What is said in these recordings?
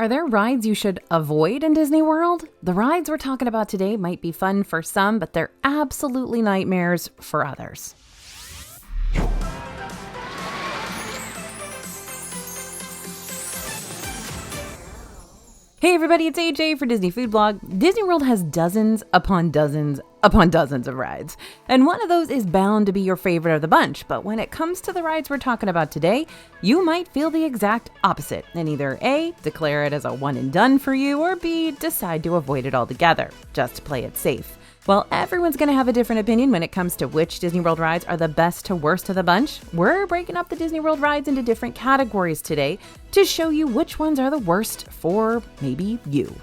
Are there rides you should avoid in Disney World? The rides we're talking about today might be fun for some, but they're absolutely nightmares for others. Hey everybody, it's AJ for Disney Food Blog. Disney World has dozens upon dozens of rides, and one of those is bound to be your favorite of the bunch. But when it comes to the rides we're talking about today, you might feel the exact opposite and either A, declare it as a one and done for you, or B, decide to avoid it altogether, just to play it safe. While everyone's going to have a different opinion when it comes to which Disney World rides are the best to worst of the bunch, we're breaking up the Disney World rides into different categories today to show you which ones are the worst for maybe you.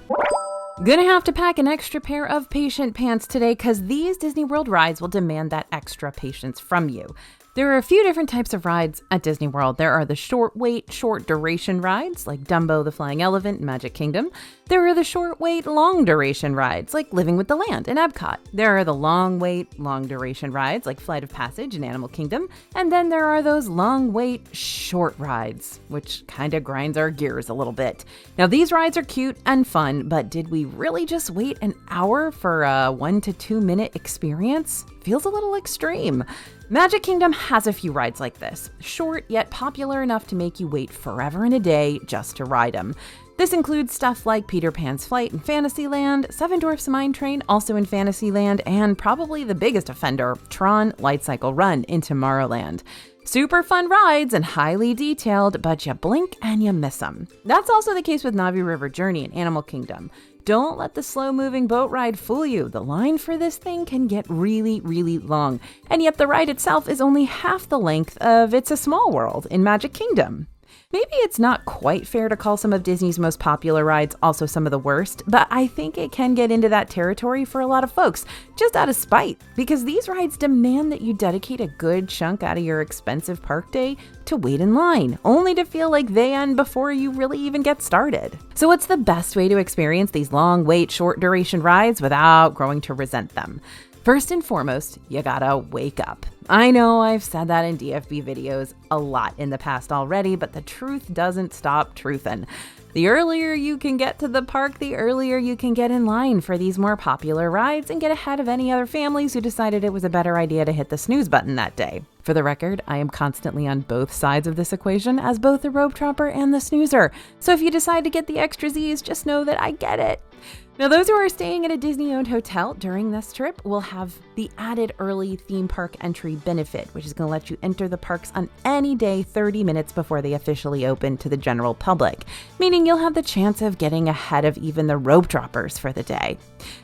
Gonna have to pack an extra pair of patient pants today because these Disney World rides will demand that extra patience from you. There are a few different types of rides at Disney World. There are the short wait, short duration rides like Dumbo the Flying Elephant in Magic Kingdom. There are the short wait, long duration rides like Living with the Land in Epcot. There are the long wait, long duration rides like Flight of Passage in Animal Kingdom. And then there are those long wait, short rides, which kind of grinds our gears a little bit. Now these rides are cute and fun, but did we really just wait an hour for a 1 to 2 minute experience? Feels a little extreme. Magic Kingdom has a few rides like this, short yet popular enough to make you wait forever and a day just to ride them. This includes stuff like Peter Pan's Flight in Fantasyland, Seven Dwarfs Mine Train also in Fantasyland, and probably the biggest offender, Tron Light Cycle Run in Tomorrowland. Super fun rides and highly detailed, but you blink and you miss them. That's also the case with Navi River Journey in Animal Kingdom. Don't let the slow-moving boat ride fool you. The line for this thing can get really, really long, and yet the ride itself is only half the length of It's a Small World in Magic Kingdom. Maybe it's not quite fair to call some of Disney's most popular rides also some of the worst, but I think it can get into that territory for a lot of folks, just out of spite, because these rides demand that you dedicate a good chunk out of your expensive park day to wait in line, only to feel like they end before you really even get started. So what's the best way to experience these long wait, short duration rides without growing to resent them? First and foremost, you gotta wake up. I know I've said that in DFB videos a lot in the past already, but the truth doesn't stop truthin'. The earlier you can get to the park, the earlier you can get in line for these more popular rides and get ahead of any other families who decided it was a better idea to hit the snooze button that day. For the record, I am constantly on both sides of this equation as both the rope tropper and the snoozer. So if you decide to get the extra Z's, just know that I get it. Now, those who are staying at a Disney-owned hotel during this trip will have the added early theme park entry benefit, which is going to let you enter the parks on any day 30 minutes before they officially open to the general public, meaning you'll have the chance of getting ahead of even the rope droppers for the day.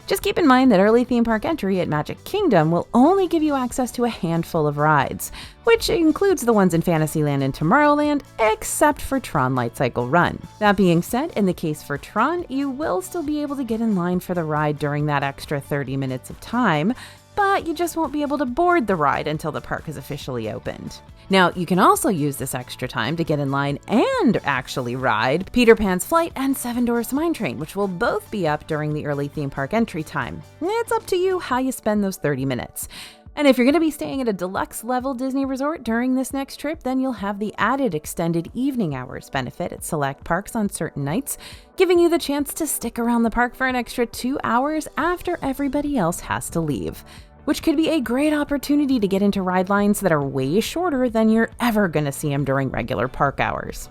Just keep in mind that early theme park entry at Magic Kingdom will only give you access to a handful of rides, which includes the ones in Fantasyland and Tomorrowland, except for Tron Light Cycle Run. That being said, in the case for Tron, you will still be able to get in line for the ride during that extra 30 minutes of time, but you just won't be able to board the ride until the park is officially opened. Now, you can also use this extra time to get in line and actually ride Peter Pan's Flight and Seven Dwarfs Mine Train, which will both be up during the early theme park entry time. It's up to you how you spend those 30 minutes. And if you're going to be staying at a deluxe level Disney resort during this next trip, then you'll have the added extended evening hours benefit at select parks on certain nights, giving you the chance to stick around the park for an extra 2 hours after everybody else has to leave, which could be a great opportunity to get into ride lines that are way shorter than you're ever going to see them during regular park hours.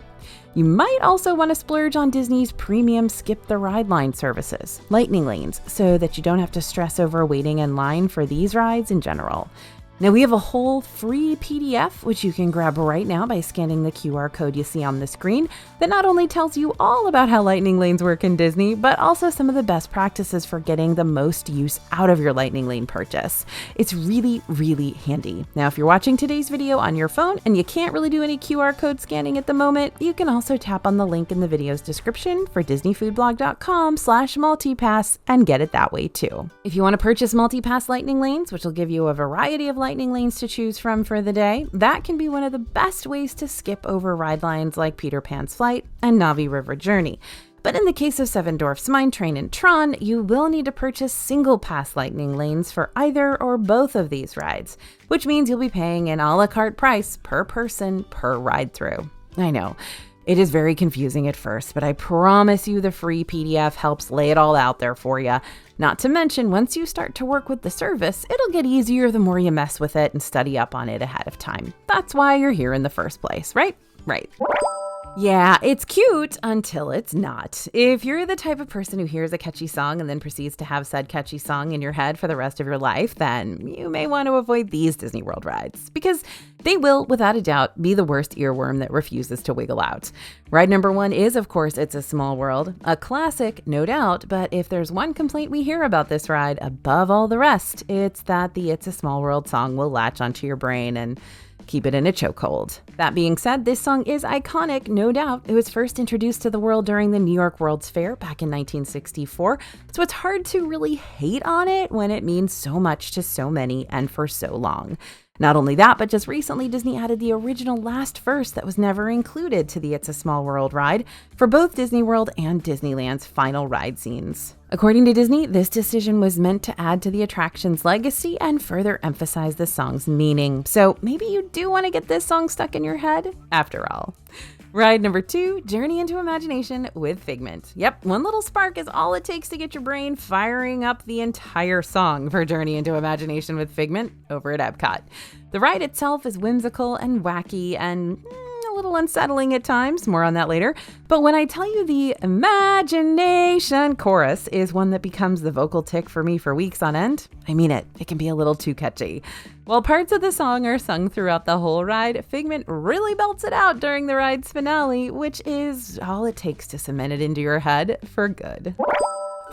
You might also want to splurge on Disney's premium skip the ride line services, lightning lanes, so that you don't have to stress over waiting in line for these rides in general. Now we have a whole free PDF, which you can grab right now by scanning the QR code you see on the screen, that not only tells you all about how lightning lanes work in Disney, but also some of the best practices for getting the most use out of your lightning lane purchase. It's really, really handy. Now, if you're watching today's video on your phone and you can't really do any QR code scanning at the moment, you can also tap on the link in the video's description for disneyfoodblog.com/multipass and get it that way too. If you want to purchase multipass lightning lanes, which will give you a variety of lightning lanes to choose from for the day, that can be one of the best ways to skip over ride lines like Peter Pan's Flight and Navi River Journey. But in the case of Seven Dwarfs Mine Train and Tron, you will need to purchase single pass lightning lanes for either or both of these rides, which means you'll be paying an a la carte price per person per ride through. I know. It is very confusing at first, but I promise you the free PDF helps lay it all out there for you. Not to mention, once you start to work with the service, it'll get easier the more you mess with it and study up on it ahead of time. That's why you're here in the first place, right? Right. Yeah, it's cute until it's not. If you're the type of person who hears a catchy song and then proceeds to have said catchy song in your head for the rest of your life, then you may want to avoid these Disney World rides because they will, without a doubt, be the worst earworm that refuses to wiggle out. Ride number 1 is, of course, It's a Small World, a classic, no doubt, but if there's one complaint we hear about this ride above all the rest, it's that the It's a Small World song will latch onto your brain and keep it in a chokehold. That being said, this song is iconic, no doubt. It was first introduced to the world during the New York World's Fair back in 1964, so it's hard to really hate on it when it means so much to so many and for so long. Not only that, but just recently Disney added the original last verse that was never included to the It's a Small World ride for both Disney World and Disneyland's final ride scenes. According to Disney, this decision was meant to add to the attraction's legacy and further emphasize the song's meaning. So maybe you do want to get this song stuck in your head after all. Ride number 2, Journey into Imagination with Figment. Yep, one little spark is all it takes to get your brain firing up the entire song for Journey into Imagination with Figment over at Epcot. The ride itself is whimsical and wacky and a little unsettling at times, more on that later. But when I tell you the imagination chorus is one that becomes the vocal tick for me for weeks on end, I mean it. It can be a little too catchy. While parts of the song are sung throughout the whole ride, Figment really belts it out during the ride's finale, which is all it takes to cement it into your head for good.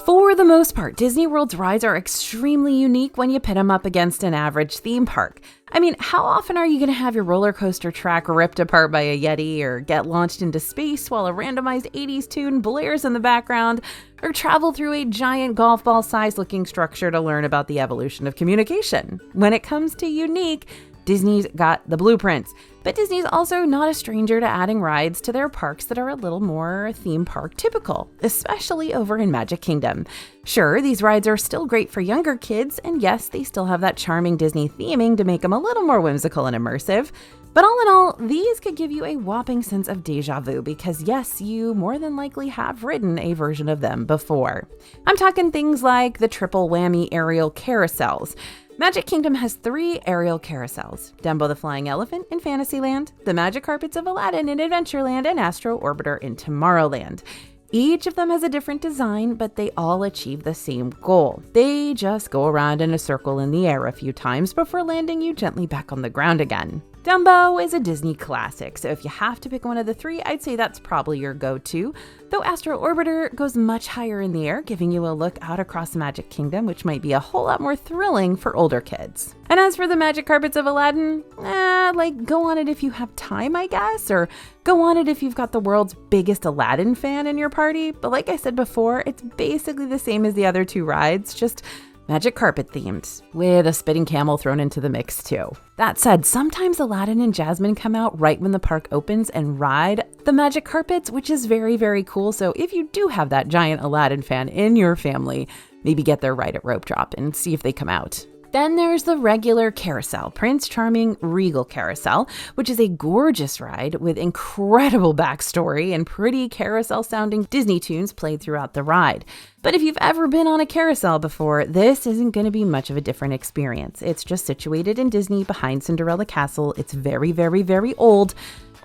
For the most part, Disney World's rides are extremely unique when you pit them up against an average theme park. I mean, how often are you going to have your roller coaster track ripped apart by a Yeti, or get launched into space while a randomized 80s tune blares in the background, or travel through a giant golf ball size looking structure to learn about the evolution of communication? When it comes to unique, Disney's got the blueprints, but Disney's also not a stranger to adding rides to their parks that are a little more theme park typical, especially over in Magic Kingdom. Sure, these rides are still great for younger kids, and yes, they still have that charming Disney theming to make them a little more whimsical and immersive. But all in all, these could give you a whopping sense of deja vu because yes, you more than likely have ridden a version of them before. I'm talking things like the triple whammy aerial carousels. Magic Kingdom has 3 aerial carousels: Dumbo the Flying Elephant in Fantasyland, the Magic Carpets of Aladdin in Adventureland, and Astro Orbiter in Tomorrowland. Each of them has a different design, but they all achieve the same goal. They just go around in a circle in the air a few times before landing you gently back on the ground again. Dumbo is a Disney classic, so if you have to pick one of the 3, I'd say that's probably your go-to, though Astro Orbiter goes much higher in the air, giving you a look out across Magic Kingdom, which might be a whole lot more thrilling for older kids. And as for the Magic Carpets of Aladdin, go on it if you have time, I guess, or go on it if you've got the world's biggest Aladdin fan in your party, but like I said before, it's basically the same as the other 2 rides, just Magic Carpet themed, with a spitting camel thrown into the mix too. That said, sometimes Aladdin and Jasmine come out right when the park opens and ride the Magic Carpets, which is very, very cool. So if you do have that giant Aladdin fan in your family, maybe get their ride at Rope Drop and see if they come out. Then there's the regular carousel, Prince Charming Regal Carousel, which is a gorgeous ride with incredible backstory and pretty carousel-sounding Disney tunes played throughout the ride. But if you've ever been on a carousel before, this isn't going to be much of a different experience. It's just situated in Disney behind Cinderella Castle. It's very, very, very old.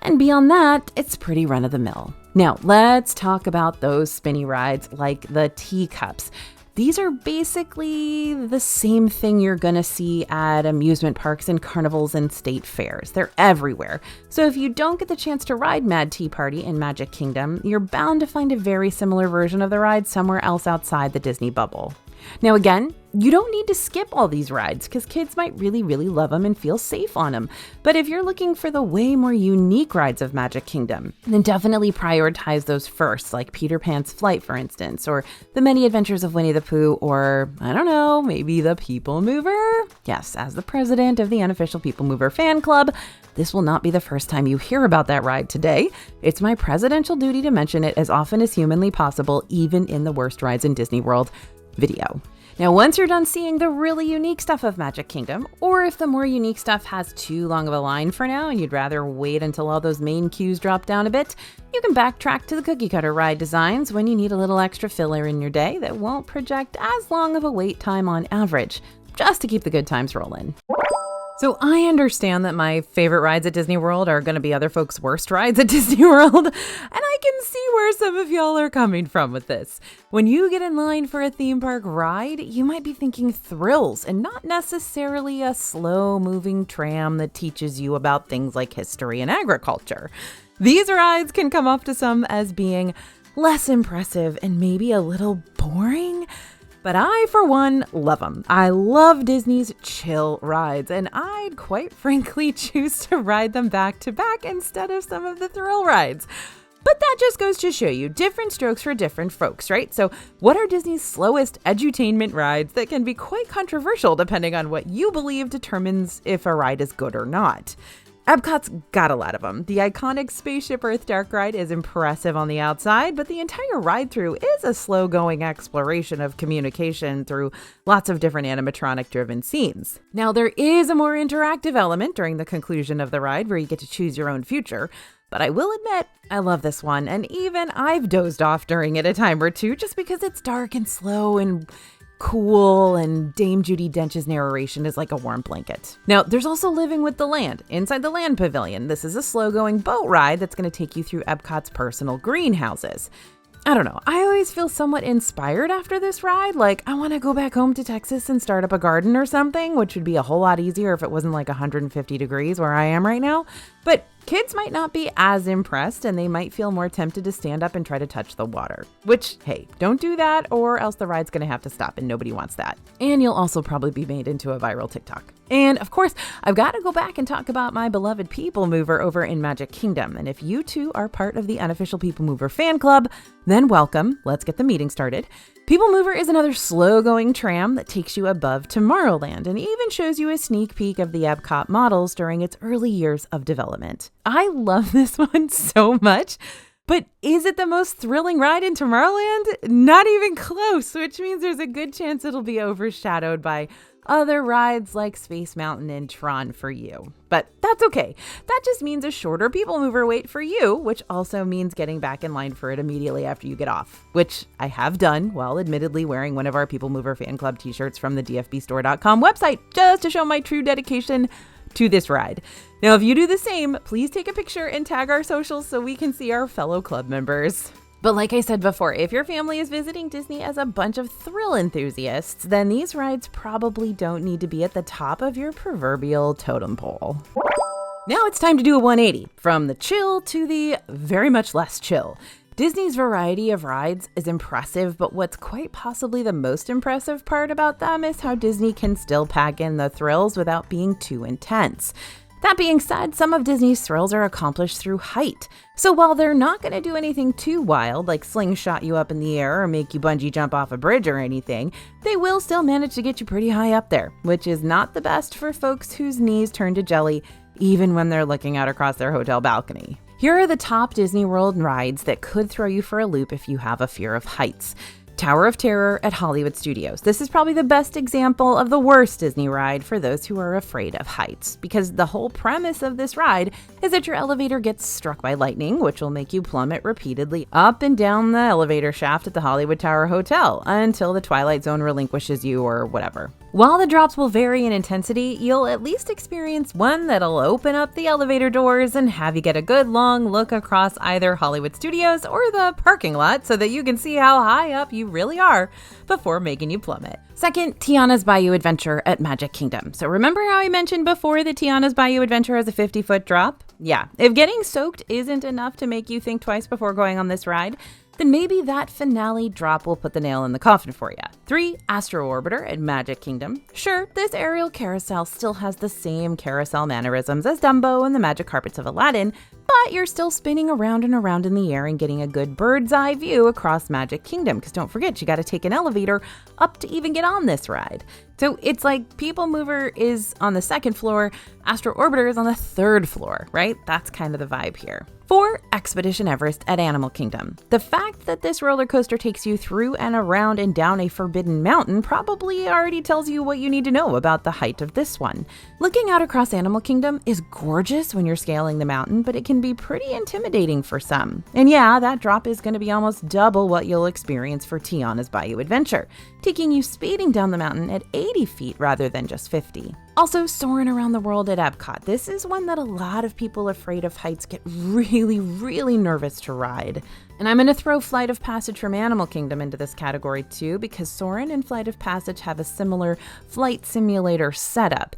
And beyond that, it's pretty run-of-the-mill. Now, let's talk about those spinny rides like the teacups. These are basically the same thing you're going to see at amusement parks and carnivals and state fairs. They're everywhere. So if you don't get the chance to ride Mad Tea Party in Magic Kingdom, you're bound to find a very similar version of the ride somewhere else outside the Disney bubble. Now again, you don't need to skip all these rides because kids might really, really love them and feel safe on them. But if you're looking for the way more unique rides of Magic Kingdom, then definitely prioritize those first, like Peter Pan's Flight, for instance, or The Many Adventures of Winnie the Pooh, or, I don't know, maybe the People Mover? Yes, as the president of the unofficial People Mover fan club, this will not be the first time you hear about that ride today. It's my presidential duty to mention it as often as humanly possible, even in the Worst Rides in Disney World video. Now, once you're done seeing the really unique stuff of Magic Kingdom, or if the more unique stuff has too long of a line for now and you'd rather wait until all those main queues drop down a bit, you can backtrack to the cookie cutter ride designs when you need a little extra filler in your day that won't project as long of a wait time on average, just to keep the good times rolling. So I understand that my favorite rides at Disney World are going to be other folks' worst rides at Disney World, and I can see where some of y'all are coming from with this. When you get in line for a theme park ride, you might be thinking thrills and not necessarily a slow-moving tram that teaches you about things like history and agriculture. These rides can come off to some as being less impressive and maybe a little boring. But I, for one, love them. I love Disney's chill rides, and I'd quite frankly choose to ride them back to back instead of some of the thrill rides. But that just goes to show you different strokes for different folks, right? So what are Disney's slowest edutainment rides that can be quite controversial depending on what you believe determines if a ride is good or not? Epcot's got a lot of them. The iconic Spaceship Earth Dark Ride is impressive on the outside, but the entire ride-through is a slow-going exploration of communication through lots of different animatronic-driven scenes. Now, there is a more interactive element during the conclusion of the ride where you get to choose your own future, but I will admit, I love this one, and even I've dozed off during it a time or two just because it's dark and slow and cool, and Dame Judi Dench's narration is like a warm blanket. Now, there's also Living with the Land inside the Land Pavilion. This is a slow-going boat ride that's going to take you through Epcot's personal greenhouses. I don't know, I always feel somewhat inspired after this ride, like I want to go back home to Texas and start up a garden or something, which would be a whole lot easier if it wasn't like 150 degrees where I am right now. But kids might not be as impressed, and they might feel more tempted to stand up and try to touch the water. Which, hey, don't do that or else the ride's gonna have to stop, and nobody wants that. And you'll also probably be made into a viral TikTok. And of course, I've got to go back and talk about my beloved People Mover over in Magic Kingdom. And if you too are part of the unofficial People Mover fan club, then welcome. Let's get the meeting started. People Mover is another slow-going tram that takes you above Tomorrowland and even shows you a sneak peek of the Epcot models during its early years of development. I love this one so much, but is it the most thrilling ride in Tomorrowland? Not even close, which means there's a good chance it'll be overshadowed by other rides like Space Mountain and Tron for you. But that's okay. That just means a shorter People Mover wait for you, which also means getting back in line for it immediately after you get off, which I have done while admittedly wearing one of our People Mover fan club t-shirts from the dfbstore.com website just to show my true dedication to this ride. Now, if you do the same, please take a picture and tag our socials so we can see our fellow club members. But like I said before, if your family is visiting Disney as a bunch of thrill enthusiasts, then these rides probably don't need to be at the top of your proverbial totem pole. Now it's time to do a 180, from the chill to the very much less chill. Disney's variety of rides is impressive, but what's quite possibly the most impressive part about them is how Disney can still pack in the thrills without being too intense. That being said, some of Disney's thrills are accomplished through height. So while they're not going to do anything too wild, like slingshot you up in the air or make you bungee jump off a bridge or anything, they will still manage to get you pretty high up there, which is not the best for folks whose knees turn to jelly, even when they're looking out across their hotel balcony. Here are the top Disney World rides that could throw you for a loop if you have a fear of heights. Tower of Terror at Hollywood Studios. This is probably the best example of the worst Disney ride for those who are afraid of heights, because the whole premise of this ride is that your elevator gets struck by lightning, which will make you plummet repeatedly up and down the elevator shaft at the Hollywood Tower Hotel until the Twilight Zone relinquishes you or whatever. While the drops will vary in intensity, you'll at least experience one that'll open up the elevator doors and have you get a good long look across either Hollywood Studios or the parking lot so that you can see how high up you really are before making you plummet. Second, Tiana's Bayou Adventure at Magic Kingdom. So remember how I mentioned before that Tiana's Bayou Adventure has a 50-foot drop? Yeah, if getting soaked isn't enough to make you think twice before going on this ride, then maybe that finale drop will put the nail in the coffin for you. 3, Astro Orbiter at Magic Kingdom. Sure, this aerial carousel still has the same carousel mannerisms as Dumbo and the magic carpets of Aladdin, but you're still spinning around and around in the air and getting a good bird's eye view across Magic Kingdom, because don't forget, you got to take an elevator up to even get on this ride. So it's like People Mover is on the second floor, Astro Orbiter is on the 3rd floor, right? That's kind of the vibe here. For Expedition Everest at Animal Kingdom, the fact that this roller coaster takes you through and around and down a forbidden mountain probably already tells you what you need to know about the height of this one. Looking out across Animal Kingdom is gorgeous when you're scaling the mountain, but it can be pretty intimidating for some. And yeah, that drop is going to be almost double what you'll experience for Tiana's Bayou Adventure, taking you speeding down the mountain at 80 feet rather than just 50. Also, soaring around the world at Epcot. This is one that a lot of people afraid of heights get really nervous to ride. And I'm going to throw Flight of Passage from Animal Kingdom into this category too, because Soarin' and Flight of Passage have a similar flight simulator setup.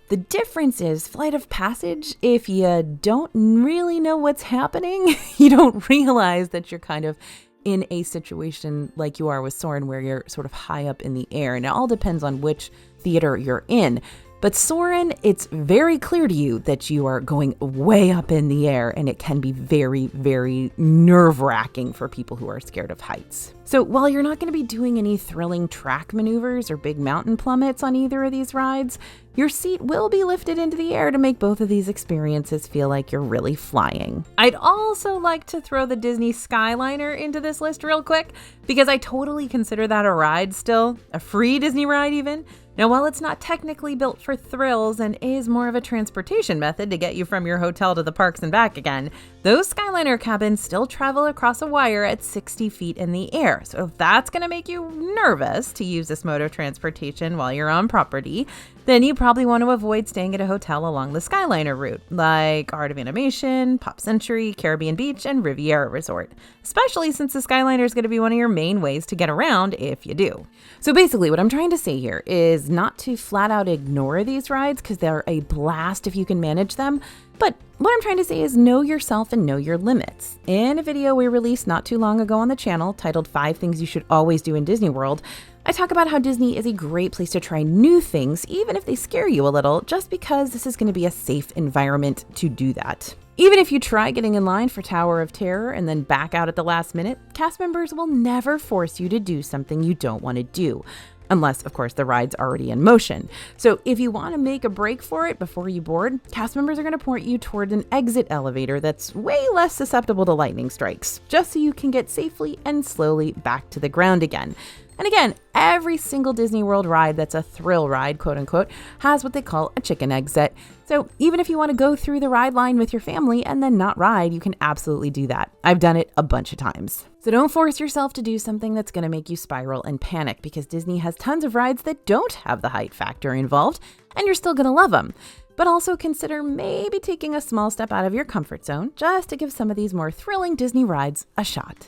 The difference is Flight of Passage, if you don't really know what's happening, you don't realize that you're kind of in a situation like you are with Soarin', where you're sort of high up in the air. And it all depends on which theater you're in. But Soarin', it's very clear to you that you are going way up in the air, and it can be very nerve-wracking for people who are scared of heights. So while you're not going to be doing any thrilling track maneuvers or big mountain plummets on either of these rides, your seat will be lifted into the air to make both of these experiences feel like you're really flying. I'd also like to throw the Disney Skyliner into this list real quick, because I totally consider that a ride still, a free Disney ride even. Now, while it's not technically built for thrills and is more of a transportation method to get you from your hotel to the parks and back again, those Skyliner cabins still travel across a wire at 60 feet in the air. So if that's going to make you nervous to use this mode of transportation while you're on property, then you probably want to avoid staying at a hotel along the Skyliner route, like Art of Animation, Pop Century, Caribbean Beach, and Riviera Resort, especially since the Skyliner is going to be one of your main ways to get around if you do. So basically what I'm trying to say here is not to flat out ignore these rides, because they're a blast if you can manage them. But what I'm trying to say is know yourself and know your limits. In a video we released not too long ago on the channel titled 5 Things You Should Always Do in Disney World, I talk about how Disney is a great place to try new things, even if they scare you a little, just because this is going to be a safe environment to do that. Even if you try getting in line for Tower of Terror and then back out at the last minute, cast members will never force you to do something you don't want to do. Unless, of course, the ride's already in motion. So if you want to make a break for it before you board, cast members are going to point you toward an exit elevator that's way less susceptible to lightning strikes, just so you can get safely and slowly back to the ground again. And again, every single Disney World ride that's a thrill ride, quote unquote, has what they call a chicken exit. So even if you want to go through the ride line with your family and then not ride, you can absolutely do that. I've done it a bunch of times. So don't force yourself to do something that's going to make you spiral and panic, because Disney has tons of rides that don't have the height factor involved, and you're still going to love them. But also consider maybe taking a small step out of your comfort zone just to give some of these more thrilling Disney rides a shot.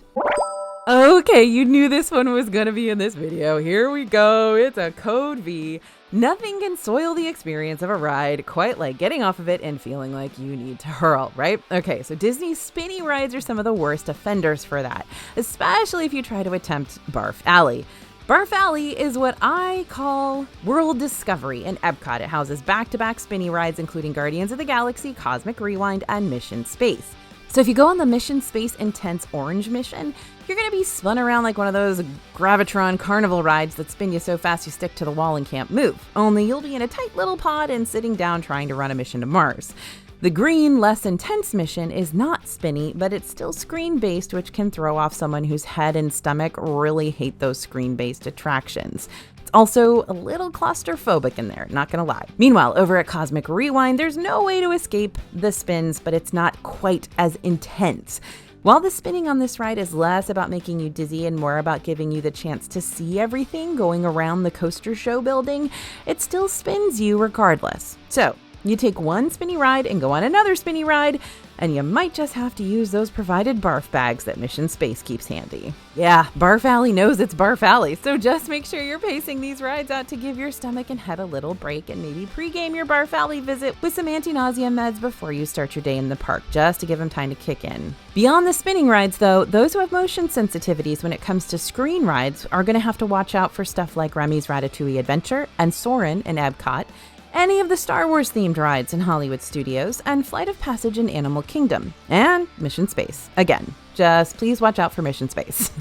Okay, you knew this one was going to be in this video. Here we go. It's a Code V. Nothing can soil the experience of a ride quite like getting off of it and feeling like you need to hurl, right? Okay, so Disney's Spinny rides are some of the worst offenders for that, especially if you try to attempt Barf Alley. Barf Alley is what I call World Discovery in Epcot. It houses back-to-back Spinny rides, including Guardians of the Galaxy, Cosmic Rewind, and Mission Space. So if you go on the Mission Space Intense Orange mission, you're going to be spun around like one of those Gravitron carnival rides that spin you so fast you stick to the wall and can't move. Only you'll be in a tight little pod and sitting down trying to run a mission to Mars. The green, less intense mission is not spinny, but it's still screen-based, which can throw off someone whose head and stomach really hate those screen-based attractions. It's also a little claustrophobic in there, not gonna lie. Meanwhile, over at Cosmic Rewind, there's no way to escape the spins, but it's not quite as intense. While the spinning on this ride is less about making you dizzy and more about giving you the chance to see everything going around the coaster show building, it still spins you regardless. So, you take one spinny ride and go on another spinny ride, and you might just have to use those provided barf bags that Mission Space keeps handy. Yeah, Barf Alley knows it's Barf Alley, so just make sure you're pacing these rides out to give your stomach and head a little break, and maybe pregame your Barf Alley visit with some anti-nausea meds before you start your day in the park, just to give them time to kick in. Beyond the spinning rides, though, those who have motion sensitivities when it comes to screen rides are going to have to watch out for stuff like Remy's Ratatouille Adventure and Soarin' in Epcot, any of the Star Wars themed rides in Hollywood Studios, and Flight of Passage in Animal Kingdom, and Mission Space. Again, just please watch out for Mission Space.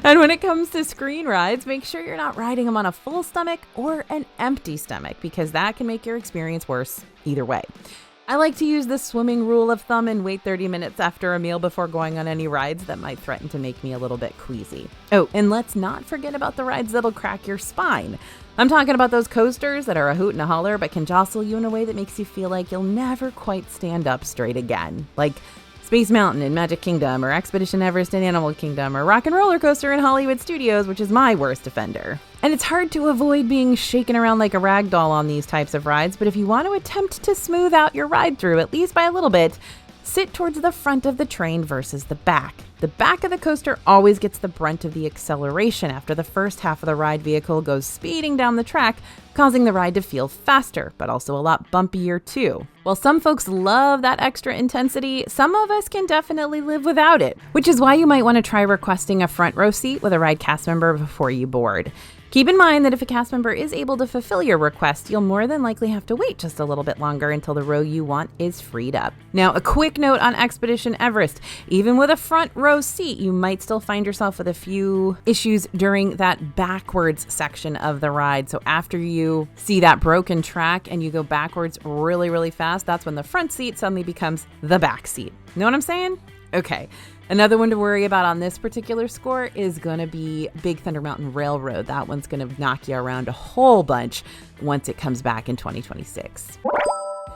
And when it comes to screen rides, make sure you're not riding them on a full stomach or an empty stomach, because that can make your experience worse either way. I like to use the swimming rule of thumb and wait 30 minutes after a meal before going on any rides that might threaten to make me a little bit queasy. Oh, and let's not forget about the rides that'll crack your spine. I'm talking about those coasters that are a hoot and a holler but can jostle you in a way that makes you feel like you'll never quite stand up straight again. Like Space Mountain in Magic Kingdom, or Expedition Everest in Animal Kingdom, or Rock and Roller Coaster in Hollywood Studios, which is my worst offender. And it's hard to avoid being shaken around like a rag doll on these types of rides, but if you want to attempt to smooth out your ride through, at least by a little bit, sit towards the front of the train versus the back. The back of the coaster always gets the brunt of the acceleration after the first half of the ride vehicle goes speeding down the track, causing the ride to feel faster, but also a lot bumpier too. While some folks love that extra intensity, some of us can definitely live without it, which is why you might want to try requesting a front row seat with a ride cast member before you board. Keep in mind that if a cast member is able to fulfill your request, you'll more than likely have to wait just a little bit longer until the row you want is freed up. Now, a quick note on Expedition Everest. Even with a front row seat, you might still find yourself with a few issues during that backwards section of the ride. So after you see that broken track and you go backwards really, really fast, that's when the front seat suddenly becomes the back seat. Know what I'm saying? Okay. Another one to worry about on this particular score is going to be Big Thunder Mountain Railroad. That one's going to knock you around a whole bunch once it comes back in 2026.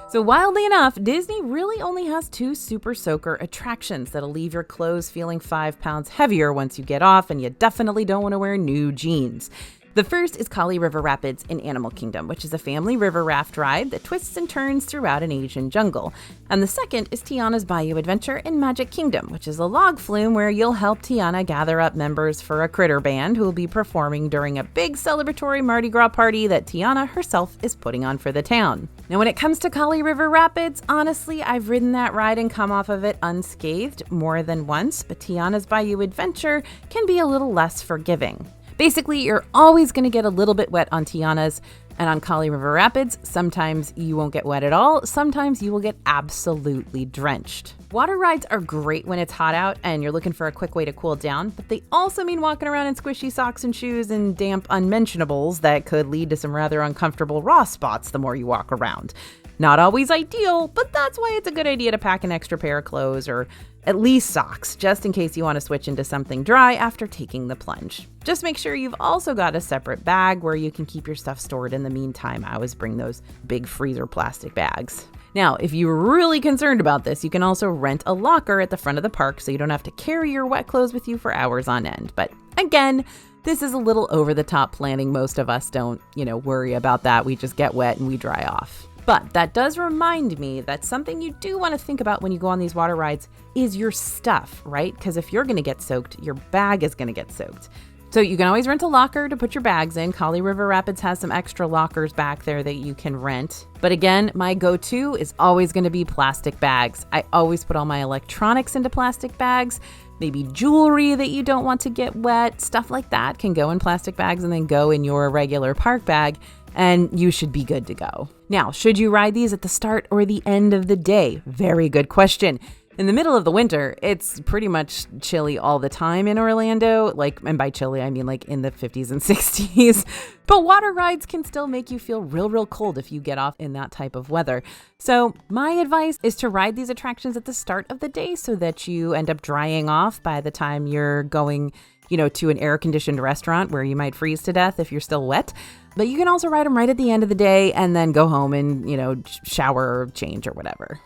So wildly enough, Disney really only has 2 Super Soaker attractions that'll leave your clothes feeling 5 pounds heavier once you get off, and you definitely don't want to wear new jeans. The first is Kali River Rapids in Animal Kingdom, which is a family river raft ride that twists and turns throughout an Asian jungle. And the second is Tiana's Bayou Adventure in Magic Kingdom, which is a log flume where you'll help Tiana gather up members for a critter band who will be performing during a big celebratory Mardi Gras party that Tiana herself is putting on for the town. Now, when it comes to Kali River Rapids, honestly, I've ridden that ride and come off of it unscathed more than once, but Tiana's Bayou Adventure can be a little less forgiving. Basically, you're always going to get a little bit wet on Tiana's, and on Kali River Rapids, sometimes you won't get wet at all, sometimes you will get absolutely drenched. Water rides are great when it's hot out and you're looking for a quick way to cool down, but they also mean walking around in squishy socks and shoes and damp unmentionables that could lead to some rather uncomfortable raw spots the more you walk around. Not always ideal, but that's why it's a good idea to pack an extra pair of clothes or at least socks, just in case you want to switch into something dry after taking the plunge. Just make sure you've also got a separate bag where you can keep your stuff stored in the meantime. I always bring those big freezer plastic bags. Now, if you're really concerned about this, you can also rent a locker at the front of the park so you don't have to carry your wet clothes with you for hours on end. But again, this is a little over the top planning. Most of us don't, worry about that. We just get wet and we dry off. But that does remind me that something you do want to think about when you go on these water rides is your stuff, right? Because if you're going to get soaked, your bag is going to get soaked. So you can always rent a locker to put your bags in. Kali River Rapids has some extra lockers back there that you can rent. But again, my go-to is always going to be plastic bags. I always put all my electronics into plastic bags. Maybe jewelry that you don't want to get wet, stuff like that can go in plastic bags and then go in your regular park bag, and you should be good to go. Now, should you ride these at the start or the end of the day? Very good question. In the middle of the winter, it's pretty much chilly all the time in Orlando. And by chilly, I mean in the 50s and 60s. But water rides can still make you feel real cold if you get off in that type of weather. So my advice is to ride these attractions at the start of the day so that you end up drying off by the time you're going, to an air-conditioned restaurant where you might freeze to death if you're still wet. But you can also ride them right at the end of the day and then go home and, shower or change or whatever.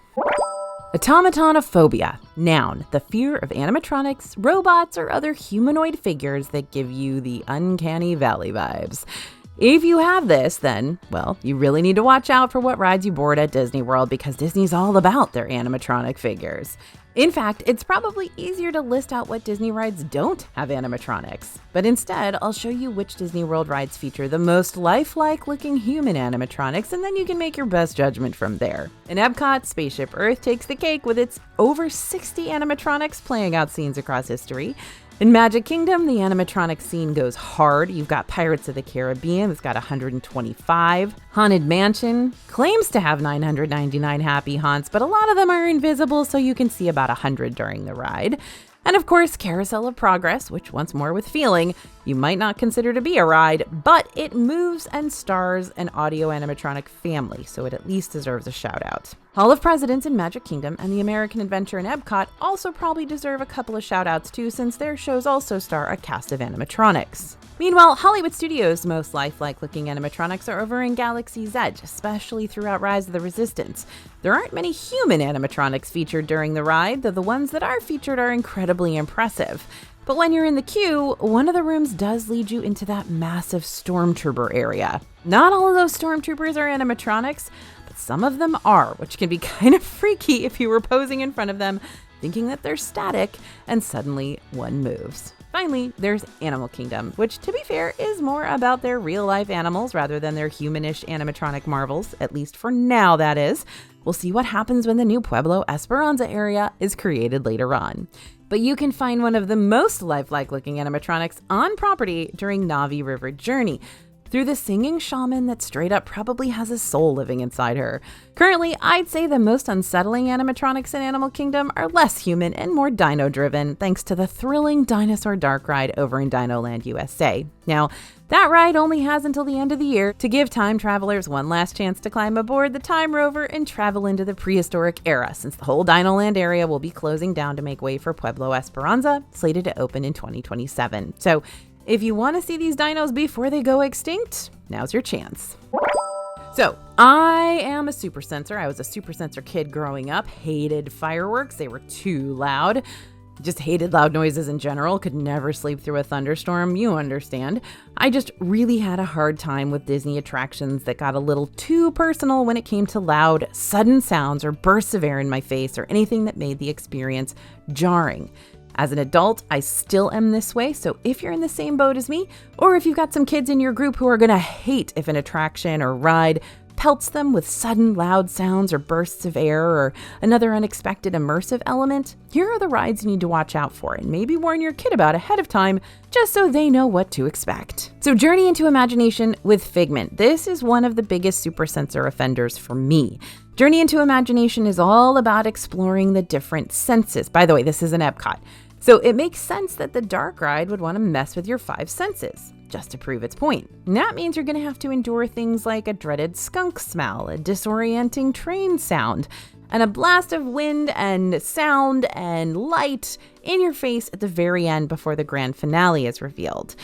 Automataophobia. Noun, the fear of animatronics, robots, or other humanoid figures that give you the uncanny valley vibes. If you have this, then, you really need to watch out for what rides you board at Disney World because Disney's all about their animatronic figures. In fact, it's probably easier to list out what Disney rides don't have animatronics. But instead, I'll show you which Disney World rides feature the most lifelike looking human animatronics, and then you can make your best judgment from there. In Epcot, Spaceship Earth takes the cake with its over 60 animatronics playing out scenes across history. In Magic Kingdom, the animatronic scene goes hard. You've got Pirates of the Caribbean, it's got 125. Haunted Mansion claims to have 999 happy haunts, but a lot of them are invisible, so you can see about 100 during the ride. And of course, Carousel of Progress, which once more with feeling, you might not consider to be a ride, but it moves and stars an audio animatronic family, so it at least deserves a shout out. Hall of Presidents in Magic Kingdom and the American Adventure in Epcot also probably deserve a couple of shout outs too, since their shows also star a cast of animatronics. Meanwhile, Hollywood Studios' most lifelike looking animatronics are over in Galaxy's Edge, especially throughout Rise of the Resistance. There aren't many human animatronics featured during the ride, though the ones that are featured are incredibly impressive. But when you're in the queue, one of the rooms does lead you into that massive Stormtrooper area. Not all of those Stormtroopers are animatronics, but some of them are, which can be kind of freaky if you were posing in front of them, thinking that they're static, and suddenly one moves. Finally, there's Animal Kingdom, which, to be fair, is more about their real-life animals rather than their humanish animatronic marvels, at least for now, that is. We'll see what happens when the new Pueblo Esperanza area is created later on. But you can find one of the most lifelike-looking animatronics on property during Navi River Journey, through the singing shaman that straight up probably has a soul living inside her. Currently, I'd say the most unsettling animatronics in Animal Kingdom are less human and more dino-driven, thanks to the thrilling Dinosaur Dark Ride over in Dinoland USA. Now, that ride only has until the end of the year to give time travelers one last chance to climb aboard the Time Rover and travel into the prehistoric era, since the whole Dinoland area will be closing down to make way for Pueblo Esperanza, slated to open in 2027. So, if you want to see these dinos before they go extinct, now's your chance. So, I am a SuperSensor. I was a SuperSensor kid growing up, hated fireworks. They were too loud. Just hated loud noises in general, could never sleep through a thunderstorm, you understand. I just really had a hard time with Disney attractions that got a little too personal when it came to loud, sudden sounds or bursts of air in my face or anything that made the experience jarring. As an adult, I still am this way, so if you're in the same boat as me, or if you've got some kids in your group who are gonna hate if an attraction or ride pelts them with sudden loud sounds or bursts of air or another unexpected immersive element, here are the rides you need to watch out for and maybe warn your kid about ahead of time just so they know what to expect. So Journey into Imagination with Figment. This is one of the biggest SuperSensor offenders for me. Journey into Imagination is all about exploring the different senses. By the way, this is an Epcot. So it makes sense that the dark ride would want to mess with your 5 senses, just to prove its point. And that means you're going to have to endure things like a dreaded skunk smell, a disorienting train sound, and a blast of wind and sound and light in your face at the very end before the grand finale is revealed.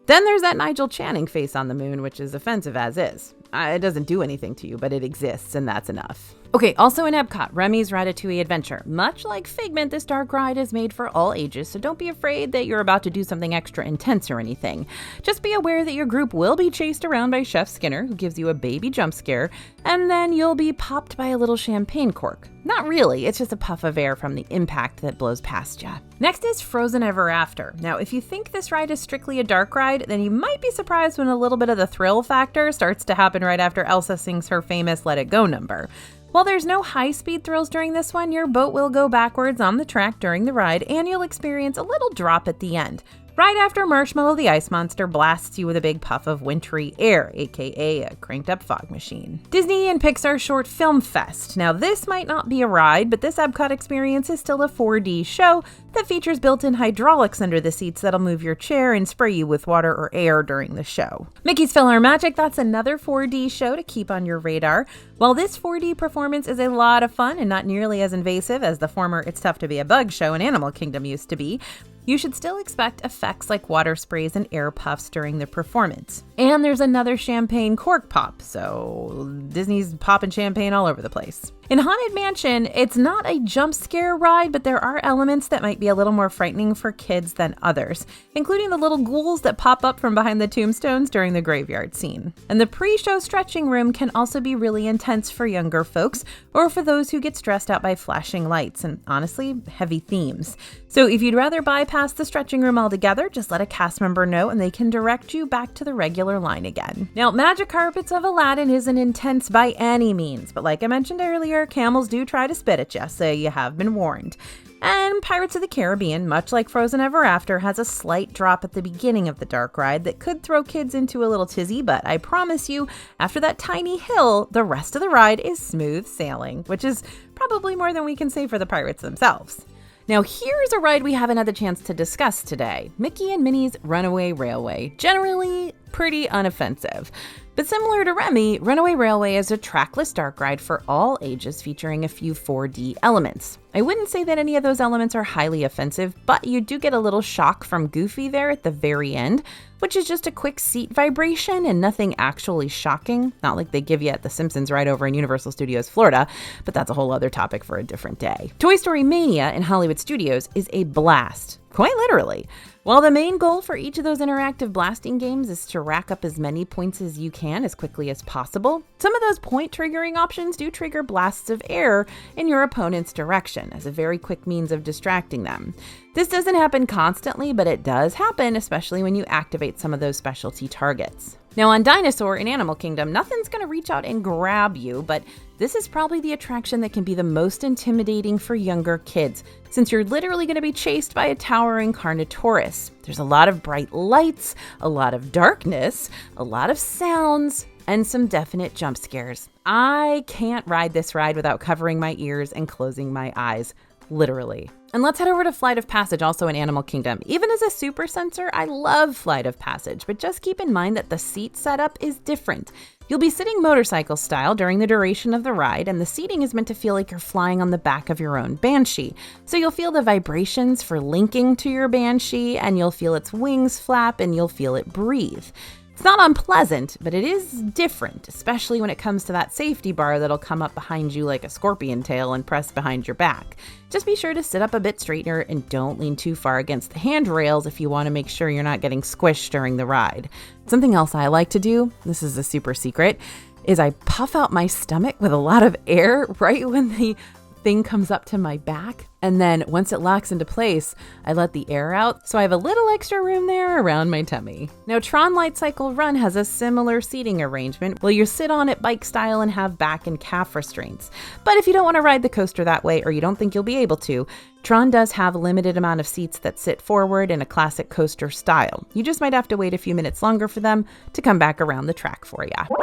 Then there's that Nigel Channing face on the moon, which is offensive as is. It doesn't do anything to you, but it exists, and that's enough. Okay, also in Epcot, Remy's Ratatouille Adventure. Much like Figment, this dark ride is made for all ages, so don't be afraid that you're about to do something extra intense or anything. Just be aware that your group will be chased around by Chef Skinner, who gives you a baby jump scare, and then you'll be popped by a little champagne cork. Not really, it's just a puff of air from the impact that blows past ya. Next is Frozen Ever After. Now, if you think this ride is strictly a dark ride, then you might be surprised when a little bit of the thrill factor starts to happen right after Elsa sings her famous Let It Go number. While there's no high-speed thrills during this one, your boat will go backwards on the track during the ride, and you'll experience a little drop at the end. Right after Marshmallow the Ice Monster blasts you with a big puff of wintry air, aka a cranked-up fog machine. Disney and Pixar Short Film Fest. Now this might not be a ride, but this Epcot experience is still a 4D show that features built-in hydraulics under the seats that'll move your chair and spray you with water or air during the show. Mickey's PhilharMagic, that's another 4D show to keep on your radar. While this 4D performance is a lot of fun and not nearly as invasive as the former It's Tough to Be a Bug show in Animal Kingdom used to be, you should still expect effects like water sprays and air puffs during the performance. And there's another champagne cork pop, so Disney's popping champagne all over the place. In Haunted Mansion, it's not a jump scare ride, but there are elements that might be a little more frightening for kids than others, including the little ghouls that pop up from behind the tombstones during the graveyard scene. And the pre-show stretching room can also be really intense for younger folks, or for those who get stressed out by flashing lights and, honestly, heavy themes. So if you'd rather bypass the stretching room altogether, just let a cast member know and they can direct you back to the regular line again. Now, Magic Carpets of Aladdin isn't intense by any means, but like I mentioned earlier, camels do try to spit at you, so you have been warned. And Pirates of the Caribbean, much like Frozen Ever After, has a slight drop at the beginning of the dark ride that could throw kids into a little tizzy, but I promise you, after that tiny hill, the rest of the ride is smooth sailing, which is probably more than we can say for the pirates themselves. Now here's a ride we haven't had the chance to discuss today, Mickey and Minnie's Runaway Railway. Generally pretty unoffensive. But similar to Remy, Runaway Railway is a trackless dark ride for all ages featuring a few 4D elements. I wouldn't say that any of those elements are highly offensive, but you do get a little shock from Goofy there at the very end, which is just a quick seat vibration and nothing actually shocking. Not like they give you at the Simpsons ride over in Universal Studios Florida, but that's a whole other topic for a different day. Toy Story Mania in Hollywood Studios is a blast, quite literally. While the main goal for each of those interactive blasting games is to rack up as many points as you can as quickly as possible, some of those point triggering options do trigger blasts of air in your opponent's direction as a very quick means of distracting them. This doesn't happen constantly, but it does happen, especially when you activate some of those specialty targets. Now on Dinosaur in Animal Kingdom, nothing's going to reach out and grab you, but this is probably the attraction that can be the most intimidating for younger kids, since you're literally going to be chased by a towering Carnotaurus. There's a lot of bright lights, a lot of darkness, a lot of sounds, and some definite jump scares. I can't ride this ride without covering my ears and closing my eyes, literally. And let's head over to Flight of Passage, also in Animal Kingdom. Even as a SuperSensor, I love Flight of Passage, but just keep in mind that the seat setup is different. You'll be sitting motorcycle style during the duration of the ride, and the seating is meant to feel like you're flying on the back of your own Banshee. So you'll feel the vibrations for linking to your Banshee, and you'll feel its wings flap, and you'll feel it breathe. It's not unpleasant, but it is different, especially when it comes to that safety bar that'll come up behind you like a scorpion tail and press behind your back. Just be sure to sit up a bit straighter and don't lean too far against the handrails if you want to make sure you're not getting squished during the ride. Something else I like to do, this is a super secret, is I puff out my stomach with a lot of air right when the thing comes up to my back. And then once it locks into place, I let the air out, so I have a little extra room there around my tummy. Now, Tron Light Cycle Run has a similar seating arrangement where you sit on it bike style and have back and calf restraints. But if you don't want to ride the coaster that way, or you don't think you'll be able to, Tron does have a limited amount of seats that sit forward in a classic coaster style. You just might have to wait a few minutes longer for them to come back around the track for you.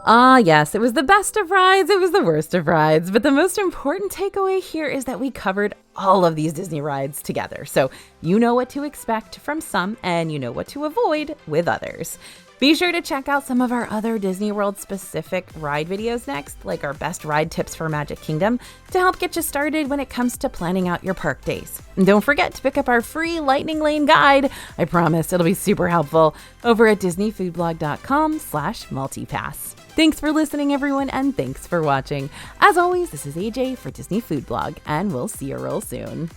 Ah, yes, it was the best of rides, it was the worst of rides, but the most important takeaway here is that we covered all of these Disney rides together, so you know what to expect from some and you know what to avoid with others. Be sure to check out some of our other Disney World specific ride videos next, like our best ride tips for Magic Kingdom, to help get you started when it comes to planning out your park days. And don't forget to pick up our free Lightning Lane guide. I promise it'll be super helpful over at disneyfoodblog.com/multipass. Thanks for listening, everyone, and thanks for watching. As always, this is AJ for Disney Food Blog, and we'll see you real soon.